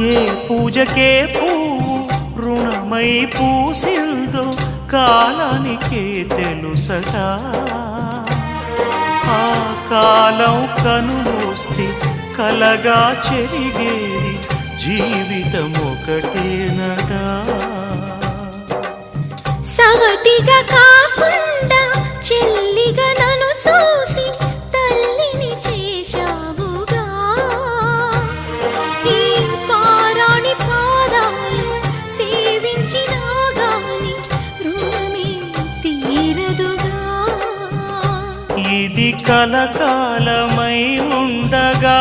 ఏ పూజకే పువ్వు రుణమై పూసిందో కాలానికే తెలుసగా ఆ కాలం కనుమూస్తే కలగా చెరిగేది జీవితం ఒకటేనగా సవతిగా కాకుండా చెల్లిగా నన్ను చూసి తల్లిని చేశావుగా ఈ పారాణి పాదాలు సేవించినా గాని రుణమే తీరదుగా ఇది కలకాలమై ఉండగా